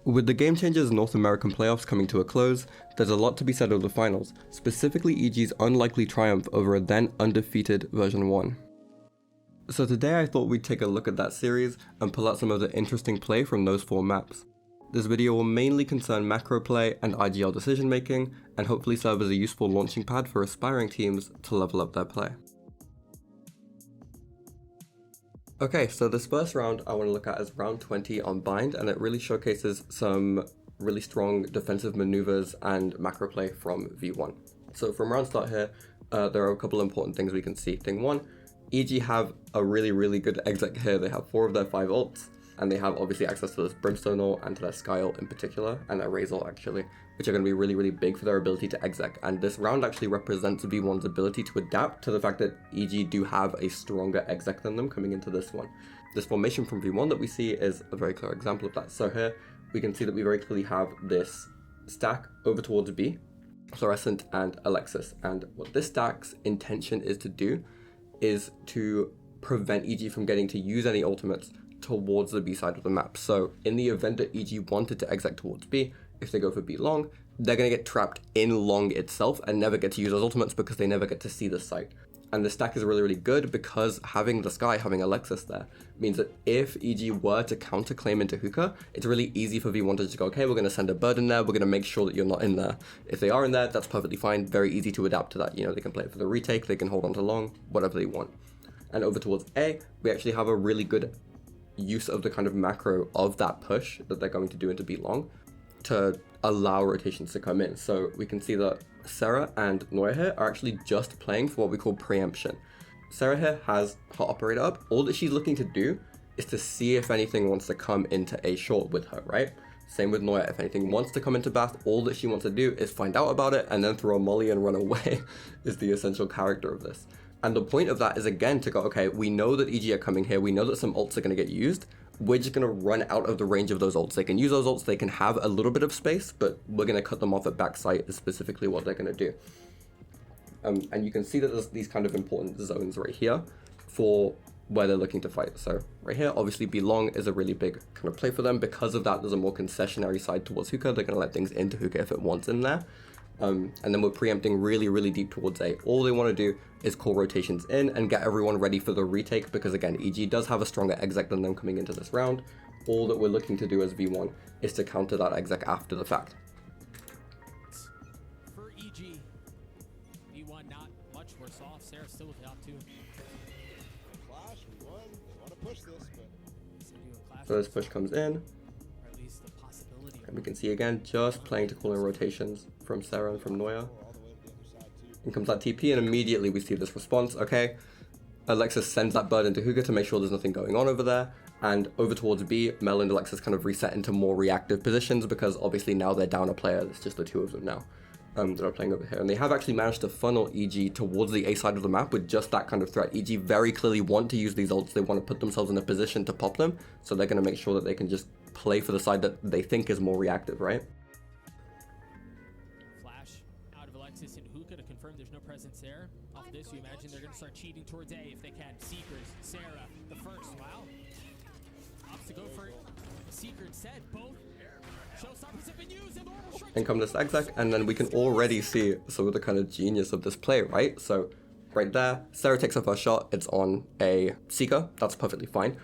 With the Game Changers North American playoffs coming to a close, there's a lot to be said of the finals, specifically EG's unlikely triumph over a then undefeated version 1. So today I thought we'd take a look at that series and pull out some of the interesting play from those 4 maps. This video will mainly concern macro play and IGL decision making, and hopefully serve as a useful launching pad for aspiring teams to level up their play. Okay, so this first round I want to look at is round 20 on Bind, and it really showcases some really strong defensive maneuvers and macro play from V1. So from round start here, there are a couple important things we can see. Thing 1, EG have a really good exec here. They have 4 of their 5 ults, and they have obviously access to this Brimstone ult and to their Sky ult in particular, and their Raze ult actually, which are going to be really big for their ability to exec. And this round actually represents V1's ability to adapt to the fact that EG do have a stronger exec than them coming into this one. This formation from V1 that we see is a very clear example of that. So here we can see that we very clearly have this stack over towards B, Fluorescent and Alexis, and what this stack's intention is to do is to prevent EG from getting to use any ultimates towards the B side of the map. So in the event that EG wanted to exec towards B, if they go for B long, they're going to get trapped in long itself and never get to use those ultimates because they never get to see the site. And the stack is really good because having the Sky, having Alexis there, means that if EG were to counter claim into hookah, it's really easy for V1 to just go, okay, we're going to send a bird in there, we're going to make sure that you're not in there. If they are in there, that's perfectly fine, very easy to adapt to that. You know, they can play it for the retake, they can hold on to long, whatever they want. And over towards A, we actually have a really good use of the kind of macro of that push that they're going to do into B long to allow rotations to come in. So we can see that Sarah and Noya here are actually just playing for what we call preemption. Sarah here has her operator up. All that she's looking to do is to see if anything wants to come into A short with her, right? Same with Noya. If anything wants to come into Bath, all that she wants to do is find out about it and then throw a molly and run away is the essential character of this. And the point of that is, again, to go, okay, we know that EG are coming here, we know that some ults are going to get used, we're just going to run out of the range of those ults. They can use those ults, they can have a little bit of space, but we're going to cut them off at backside is specifically what they're going to do. And you can see that there's these kind of important zones right here for where they're looking to fight. So right here, obviously B long is a really big kind of play for them. Because of that, there's a more concessionary side towards hookah. They're going to let things into hookah if it wants in there. And then we're preempting really deep towards A. All they want to do is call rotations in and get everyone ready for the retake, because again, EG does have a stronger exec than them coming into this round. All that we're looking to do as V1 is to counter that exec after the fact. For EG, V1 not much worse off. Sarah still with the op 2. Clash, we won. They want to push this, but... So this push comes in. Or at least the possibility. And we can see again, just playing to call in rotations from Sarah and from Noya. In comes that TP, and immediately we see this response. Okay, Alexis sends that bird into hookah to make sure there's nothing going on over there. And over towards B, Mel and Alexis kind of reset into more reactive positions because obviously now they're down a player. It's just the 2 of them now that are playing over here. And they have actually managed to funnel EG towards the A side of the map with just that kind of threat. EG very clearly want to use these ults. They want to put themselves in a position to pop them. So they're going to make sure that they can just play for the side that they think is more reactive, right? Alexis and hookah to confirm there's no presence there. Off this, you imagine they're going to start cheating towards A if they can. Seekers, Sarah, the first. Wow. Opts to go for it. Seeker said both. Showstoppers have been used. And come this exec, and then we can already see some of the kind of genius of this play, right? So right there, Sarah takes her first shot. It's on a Seeker. That's perfectly fine.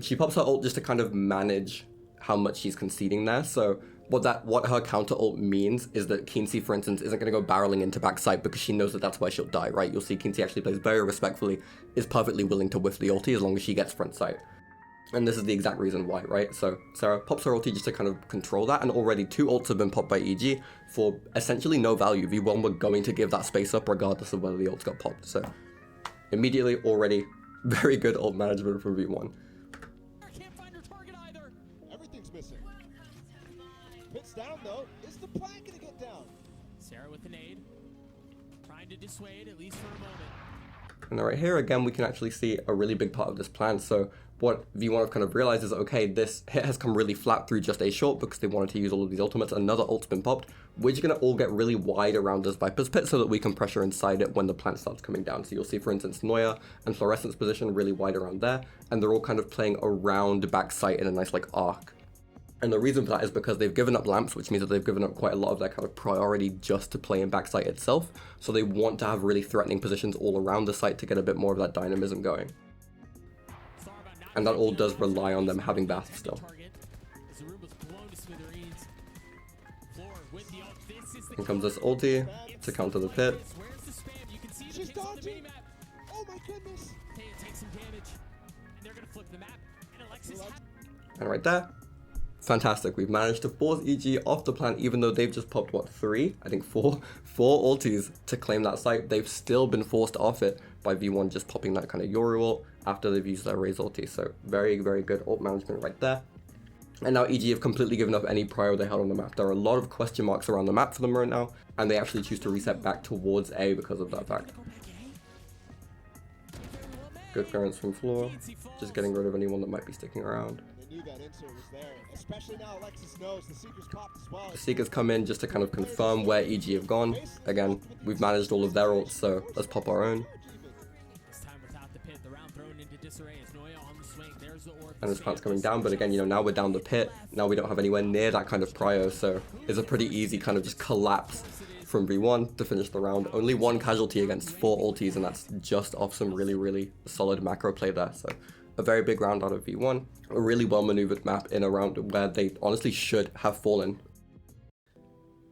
She pops her ult just to kind of manage how much she's conceding there. So what her counter ult means is that Kinsey, for instance, isn't going to go barreling into backside because she knows that that's where she'll die, right? You'll see Kinsey actually plays very respectfully, is perfectly willing to whiff the ulti as long as she gets front sight. And this is the exact reason why, right? So Sarah pops her ulti just to kind of control that, and already 2 ults have been popped by EG for essentially no value. V1 were going to give that space up regardless of whether the ults got popped. So immediately already very good ult management from V1. Can't find her target either. Everything's missing. Hits down though. Is the plan gonna get down? Sarah with the nade, trying to dissuade at least for a moment. And right here again, we can actually see a really big part of this plan. So what V1 have kind of realized is, okay, this hit has come really flat through just A short because they wanted to use all of these ultimates. Another ult's been popped. We're just going to all get really wide around this Viper's Pit so that we can pressure inside it when the plant starts coming down. So you'll see, for instance, Noya and Fluorescent's position really wide around there, and they're all kind of playing around back sight in a nice like arc. And the reason for that is because they've given up lamps, which means that they've given up quite a lot of their kind of priority just to play in backside itself. So they want to have really threatening positions all around the site to get a bit more of that dynamism going. And that all does rely on them having Bath still. Here comes this ulti to counter the pit. She's dodging. Oh my goodness. And right there, fantastic. We've managed to force EG off the plan, even though they've just popped, what, four ultis to claim that site. They've still been forced off it by V1 just popping that kind of Yoru ult after they've used their Raze ulti. So very, very good ult management right there. And now EG have completely given up any prio they had on the map. There are a lot of question marks around the map for them right now, and they actually choose to reset back towards A because of that fact. Good clearance from floor, just getting rid of anyone that might be sticking around. They knew that insert was there, especially now Alexis knows the Seekers popped as well. The Seekers come in just to kind of confirm where EG have gone. Again, we've managed all of their ults, so let's pop our own. And his plant's coming down, but again, you know, now we're down the pit. Now we don't have anywhere near that kind of prio, so it's a pretty easy kind of just collapse from V1 to finish the round. Only one casualty against 4 ultis, and that's just off some really, really solid macro play there. So a very big round out of V1. A really well maneuvered map in a round where they honestly should have fallen.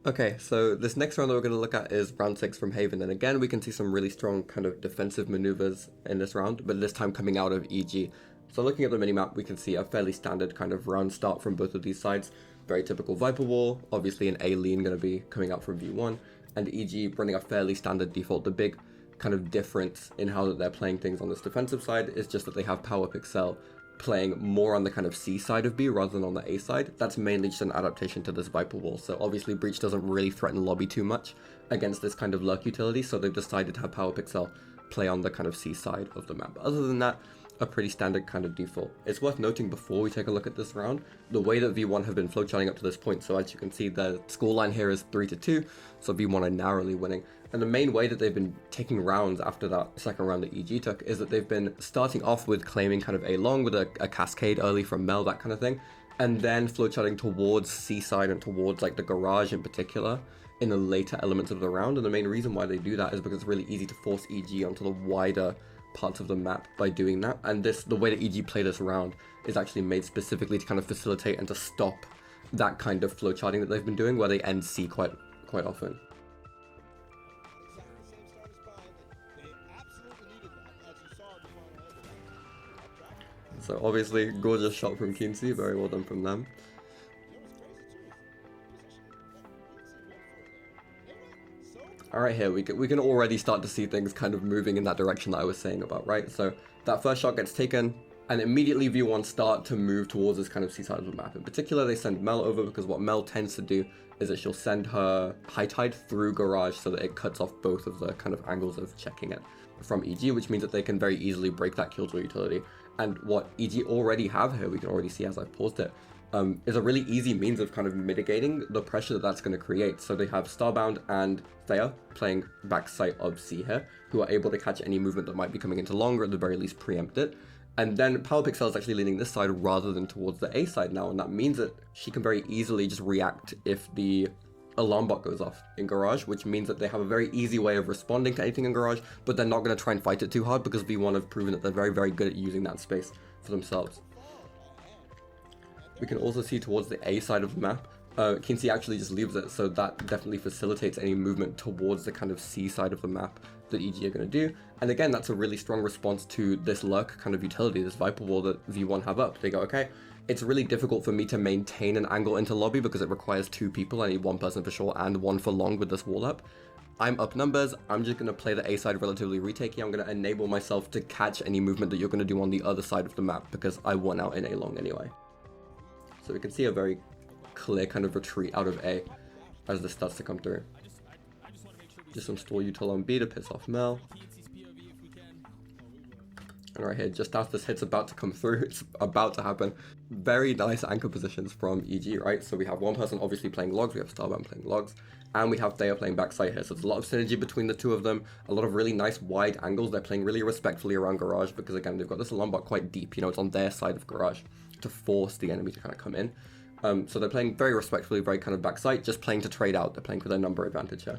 Okay, so this next round that we're going to look at is round 6 from Haven, and again we can see some really strong kind of defensive maneuvers in this round, but this time coming out of EG. So looking at the minimap, we can see a fairly standard kind of round start from both of these sides. Very typical Viper wall, obviously an A lean going to be coming out from V1, and EG running a fairly standard default. The big kind of difference in how they're playing things on this defensive side is just that they have Power Pixel playing more on the kind of C side of B rather than on the A side. That's mainly just an adaptation to this Viper wall. So obviously Breach doesn't really threaten lobby too much against this kind of lurk utility, so they've decided to have Power Pixel play on the kind of C side of the map. But other than that, a pretty standard kind of default. It's worth noting before we take a look at this round, the way that V1 have been flowcharting up to this point. So as you can see, the scoreline here is 3-2, so V1 are narrowly winning. And the main way that they've been taking rounds after that second round that EG took is that they've been starting off with claiming kind of A long with a cascade early from Mel, that kind of thing, and then flowcharting towards C side and towards like the garage in particular in the later elements of the round. And the main reason why they do that is because it's really easy to force EG onto the wider parts of the map by doing that. And the way that EG play this round is actually made specifically to kind of facilitate and to stop that kind of flowcharting that they've been doing where they end C quite often. So obviously, gorgeous shot from Kinsey, very well done from them. Alright, here we can already start to see things kind of moving in that direction that I was saying about, right? So that first shot gets taken, and immediately V1 start to move towards this kind of C side of the map. In particular, they send Mel over because what Mel tends to do is that she'll send her high tide through garage so that it cuts off both of the kind of angles of checking it from EG, which means that they can very easily break that killjoy utility. And what EG already have here, we can already see as I've paused it, is a really easy means of kind of mitigating the pressure that that's going to create. So they have Starbound and Thea playing backside of C here, who are able to catch any movement that might be coming into long, or at the very least preempt it. And then Power Pixel is actually leaning this side rather than towards the A side now, and that means that she can very easily just react if the alarm bot goes off in garage, which means that they have a very easy way of responding to anything in garage, but they're not going to try and fight it too hard because V1 have proven that they're very, very good at using that space for themselves. We can also see towards the A side of the map, Kinsey actually just leaves it, so that definitely facilitates any movement towards the kind of C side of the map that EG are going to do. And again, that's a really strong response to this lurk kind of utility, this Viper wall that V1 have up. They go, okay, it's really difficult for me to maintain an angle into lobby because it requires 2 people. I need 1 person for short and 1 for long with this wall up. I'm up numbers, I'm just going to play the A side relatively retaky. I'm going to enable myself to catch any movement that you're going to do on the other side of the map because I won out in A long anyway. So we can see a very clear kind of retreat out of A as this starts to come through. Just some stall util on B to piss off Mel. And right here, just as this hit's about to come through, it's about to happen. Very nice anchor positions from EG, right? So we have one person obviously playing logs, we have Starbound playing logs, and we have Thea playing backside here. So there's a lot of synergy between the two of them, a lot of really nice wide angles. They're playing really respectfully around garage because again, they've got this alarm bot quite deep, you know, it's on their side of garage to force the enemy to kind of come in. So they're playing very respectfully, very kind of backside, just playing to trade out. They're playing for their number advantage here.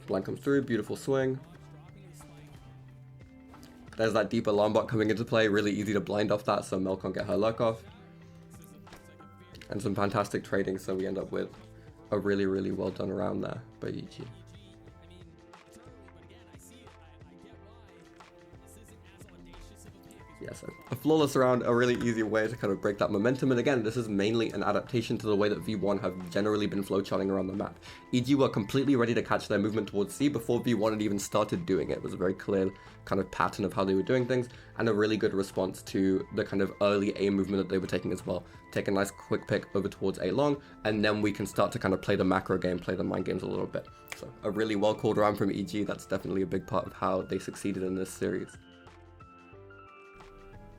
Blind comes through, beautiful swing. There's that deep alarm bot coming into play, really easy to blind off that, so Mel can't get her lurk off. And some fantastic trading, so we end up with a really, really well done round there by EG. Yeah, so a flawless round, a really easy way to kind of break that momentum. And again, this is mainly an adaptation to the way that V1 have generally been flowcharting around the map. EG were completely ready to catch their movement towards C before V1 had even started doing it. It was a very clear kind of pattern of how they were doing things, and a really good response to the kind of early A movement that they were taking as well. Take a nice quick pick over towards A long, and then we can start to kind of play the macro game, play the mind games a little bit. So a really well called round from EG. That's definitely a big part of how they succeeded in this series.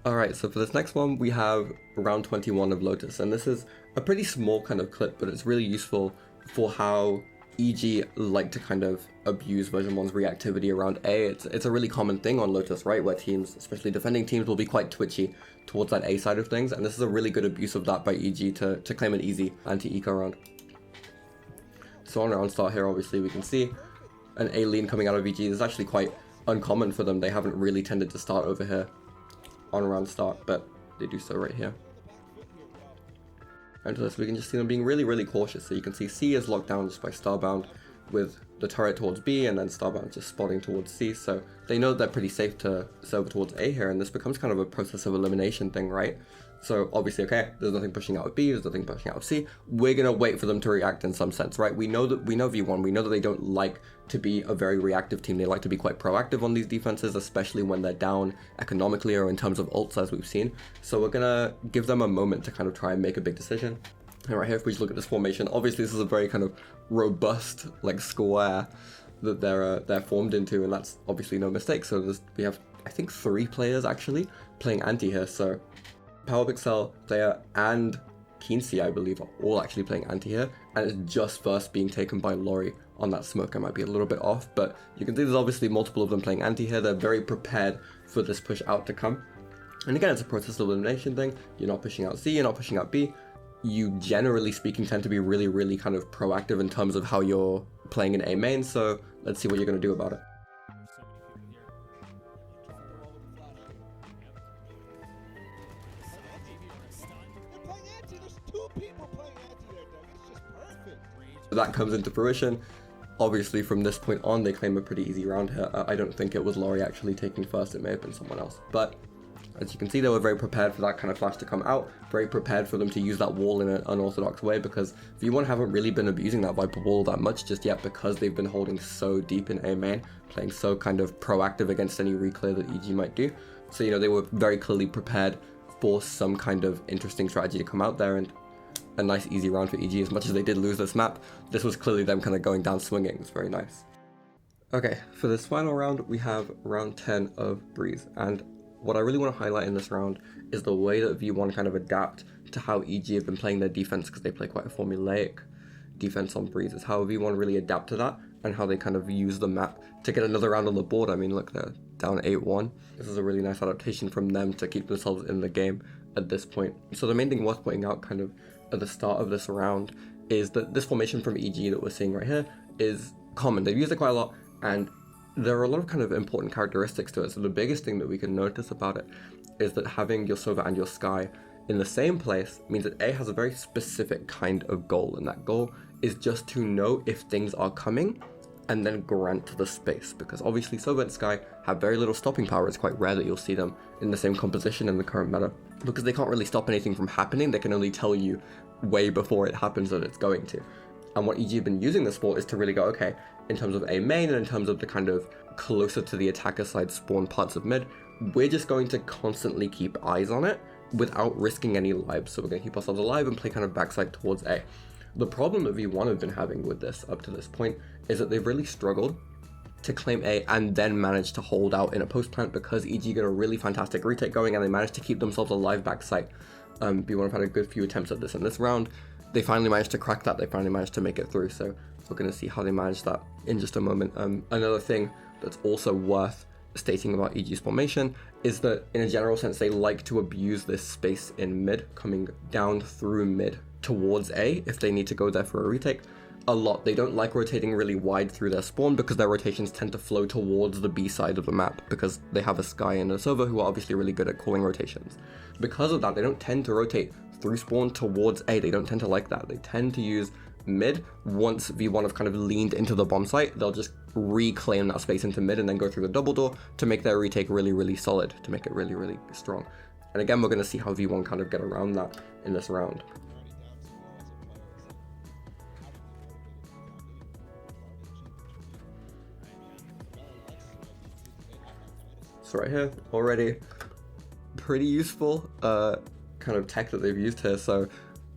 Alright, so for this next one, we have round 21 of Lotus, and this is a pretty small kind of clip, but it's really useful for how EG like to kind of abuse version 1's reactivity around A. It's a really common thing on Lotus, right, where teams, especially defending teams, will be quite twitchy towards that A side of things, and this is a really good abuse of that by EG to claim an easy anti-eco round. So on round start here, obviously, we can see an A lean coming out of EG. This is actually quite uncommon for them. They haven't really tended to start over here on round start, but they do so right here. And to this, we can just see them being really, really cautious. So you can see C is locked down just by Starbound with the turret towards B, and then Starbound just spotting towards C. So they know they're pretty safe to serve towards A here, and this becomes kind of a process of elimination thing, right? So obviously, okay, there's nothing pushing out of B, there's nothing pushing out of C. We're gonna wait for them to react in some sense, right? We know V1, we know that they don't like to be a very reactive team. They like to be quite proactive on these defenses, especially when they're down economically or in terms of ults, as we've seen. So we're gonna give them a moment to kind of try and make a big decision. And right here, if we just look at this formation, obviously this is a very kind of robust, like, square that they're formed into, and that's obviously no mistake. So we have, I think, 3 players actually playing anti here. So PowerPixel player and Keency, I believe, are all actually playing anti here, and it's just first being taken by Lori on that smoke. I might be a little bit off, but you can see there's obviously multiple of them playing anti here. They're very prepared for this push out to come. And again, it's a process of elimination thing. You're not pushing out C, you're not pushing out B. You, generally speaking, tend to be really, really kind of proactive in terms of how you're playing in A main, so let's see what you're going to do about it. That comes into fruition. Obviously, from this point on, they claim a pretty easy round here. I don't think it was Lori actually taking first. It may have been someone else. But as you can see, they were very prepared for that kind of flash to come out, very prepared for them to use that wall in an unorthodox way, because V1 haven't really been abusing that Viper wall that much just yet, because they've been holding so deep in A main, playing so kind of proactive against any reclear that EG might do. So, you know, they were very clearly prepared for some kind of interesting strategy to come out there, and a nice easy round for EG. As much as they did lose this map, this was clearly them kind of going down swinging. It's very nice. Okay, for this final round, we have round 10 of Breeze, and what I really want to highlight in this round is the way that V1 kind of adapt to how EG have been playing their defense, because they play quite a formulaic defense on Breeze. It's how V1 really adapt to that, and how they kind of use the map to get another round on the board. I mean, look, they're down 8-1. This is a really nice adaptation from them to keep themselves in the game at this point. So the main thing worth pointing out kind of at the start of this round is that this formation from EG that we're seeing right here is common. They've used it quite a lot, and there are a lot of kind of important characteristics to it. So the biggest thing that we can notice about it is that having your Sova and your Skye in the same place means that A has a very specific kind of goal, and that goal is just to know if things are coming and then grant the space, because obviously Sova and Skye have very little stopping power. It's quite rare that you'll see them in the same composition in the current meta, because they can't really stop anything from happening. They can only tell you way before it happens that it's going to. And what EG have been using this for is to really go, okay, in terms of A main and in terms of the kind of closer to the attacker side spawn parts of mid, we're just going to constantly keep eyes on it without risking any lives. So we're going to keep ourselves alive and play kind of backside towards A. The problem that V1 have been having with this up to this point is that they've really struggled to claim A and then manage to hold out in a post plant, because EG got a really fantastic retake going and they managed to keep themselves alive backside. V1 have had a good few attempts at this in this round. They finally managed to crack that. They finally managed to make it through. So we're going to see how they manage that in just a moment. Another thing that's also worth stating about EG's formation is that in a general sense, they like to abuse this space in mid, coming down through mid towards A if they need to go there for a retake a lot. They don't like rotating really wide through their spawn because their rotations tend to flow towards the B side of the map because they have a Skye and a Sova who are obviously really good at calling rotations. Because of that, they don't tend to rotate through spawn towards A. They don't tend to like that. They tend to use mid. Once V1 have kind of leaned into the bomb site, they'll just reclaim that space into mid and then go through the double door to make their retake really, really solid, to make it really, really strong. And again, we're going to see how V1 kind of get around that in this round. So right here, already pretty useful kind of tech that they've used here. So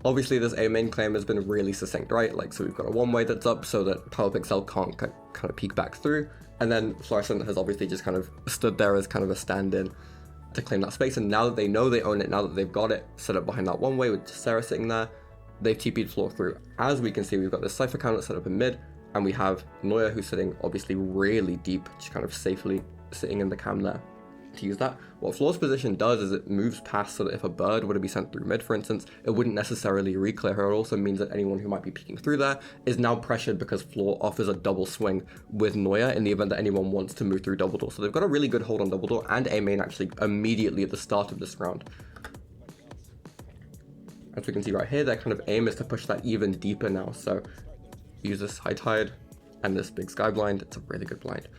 obviously this A main claim has been really succinct, right? Like, so we've got a one-way that's up so that PowerPixel can't kind of peek back through. And then Fluorescent has obviously just kind of stood there as kind of a stand-in to claim that space. And now that they know they own it, now that they've got it set up behind that one-way with Sarah sitting there, they've TP'd Floor through. As we can see, we've got this Cypher counter set up in mid, and we have Neuer who's sitting obviously really deep, just kind of safely sitting in the cam there to use that. What Floor's position does is it moves past so that if a bird were to be sent through mid, for instance, it wouldn't necessarily reclear her. It also means that anyone who might be peeking through there is now pressured because Floor offers a double swing with Neuer in the event that anyone wants to move through double door. So they've got a really good hold on double door and A main actually immediately at the start of this round. As we can see right here, their kind of aim is to push that even deeper now. So use this high tide and this big sky blind. It's a really good blind.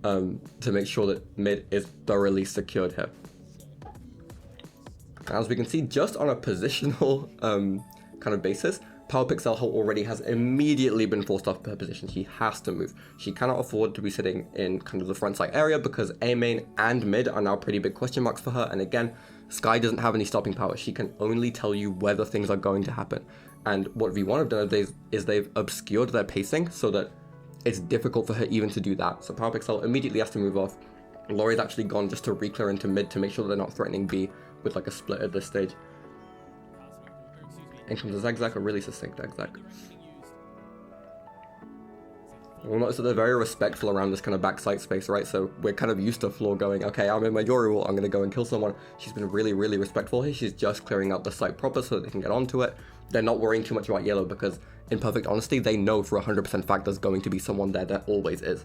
To make sure that mid is thoroughly secured here. As we can see, just on a positional kind of basis, PowerPixel already has immediately been forced off her position. She has to move. She cannot afford to be sitting in kind of the front side area because A main and mid are now pretty big question marks for her. And again, Skye doesn't have any stopping power. She can only tell you whether things are going to happen. And what V1 have done is they've obscured their pacing so that it's difficult for her even to do that. So PowerPixel immediately has to move off. Laurie's actually gone just to reclear into mid to make sure that they're not threatening B with like a split at this stage. In comes a zigzag, a really succinct zigzag. We'll notice that they're very respectful around this kind of backside space, right? So we're kind of used to Floor going, okay, I'm in my Yori wall, I'm going to go and kill someone. She's been really, really respectful here. She's just clearing out the site proper so that they can get onto it. They're not worrying too much about yellow because, in perfect honesty, they know for 100% fact there's going to be someone there. There always is.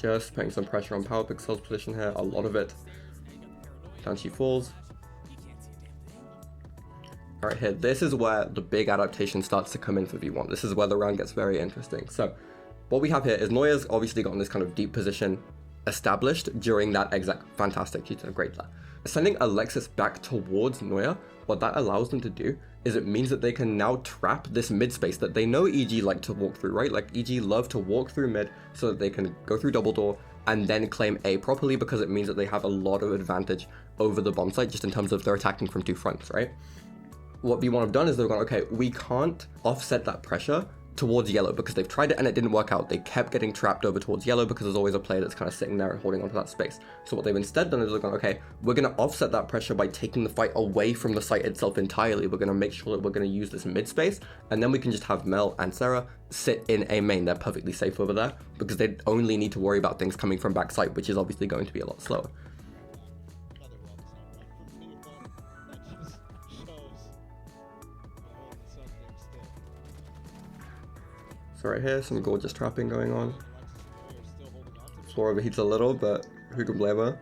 Just putting some pressure on PowerPixel's position here, a lot of it. Down she falls. Alright, here, this is where the big adaptation starts to come in for V1. This is where the round gets very interesting. So, what we have here is Neuer's obviously gotten this kind of deep position established during that exact fantastic. She's done great there. Sending Alexis back towards Neuer, what that allows them to do is it means that they can now trap this mid space that they know EG like to walk through, right? Like EG love to walk through mid so that they can go through double door and then claim A properly because it means that they have a lot of advantage over the bomb site just in terms of they're attacking from two fronts, right? What V1 have done is they've gone, okay, we can't offset that pressure towards yellow because they've tried it and it didn't work out. They kept getting trapped over towards yellow because there's always a player that's kind of sitting there and holding onto that space. So what they've instead done is they've gone, okay, we're going to offset that pressure by taking the fight away from the site itself entirely. We're going to make sure that we're going to use this mid space and then we can just have Mel and Sarah sit in A main. They're perfectly safe over there because they only need to worry about things coming from backside, which is obviously going to be a lot slower. So right here, some gorgeous trapping going on. Floor overheats a little, but who can blame her?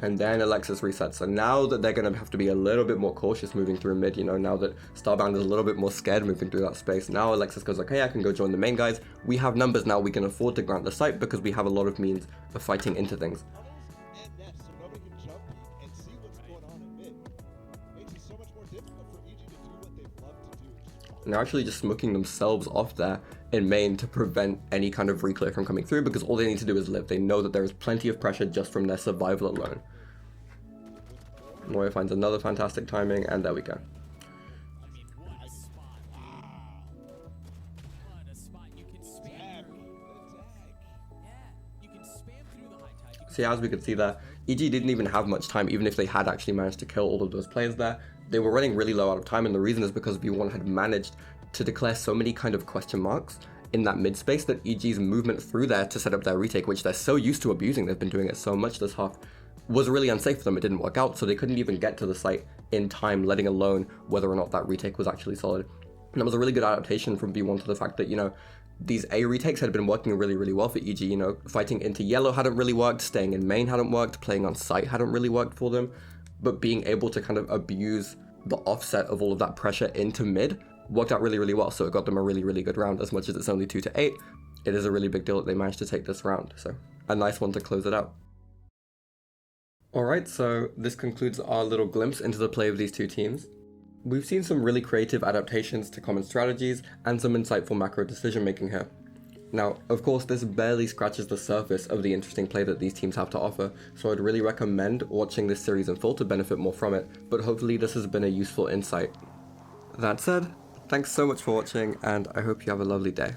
And then Alexis resets. So now that they're going to have to be a little bit more cautious moving through mid, you know, now that Starbound is a little bit more scared moving through that space, now Alexis goes, okay, I can go join the main guys. We have numbers now, we can afford to grant the site because we have a lot of means of fighting into things. And they're actually just smoking themselves off there in main to prevent any kind of reclear from coming through because all they need to do is live. They know that there is plenty of pressure just from their survival alone. Neuer finds another fantastic timing, and there we go. So yeah, as we could see there, EG didn't even have much time, even if they had actually managed to kill all of those players there. they were running really low out of time, and the reason is because V1 had managed to declare so many kind of question marks in that mid space that EG's movement through there to set up their retake, which they're so used to abusing, they've been doing it so much this half, was really unsafe for them. It didn't work out, so they couldn't even get to the site in time, letting alone whether or not that retake was actually solid. And that was a really good adaptation from V1 to the fact that, you know, these A retakes had been working really, really well for EG. You know, fighting into yellow hadn't really worked, staying in main hadn't worked, playing on site hadn't really worked for them, but being able to kind of abuse the offset of all of that pressure into mid worked out really, really well. So it got them a really, really good round. As much as it's only 2-8, it is a really big deal that they managed to take this round. So a nice one to close it out. Alright, so this concludes our little glimpse into the play of these two teams. We've seen some really creative adaptations to common strategies and some insightful macro decision making here. Now, of course, this barely scratches the surface of the interesting play that these teams have to offer, so I'd really recommend watching this series in full to benefit more from it, but hopefully this has been a useful insight. That said, thanks so much for watching, and I hope you have a lovely day.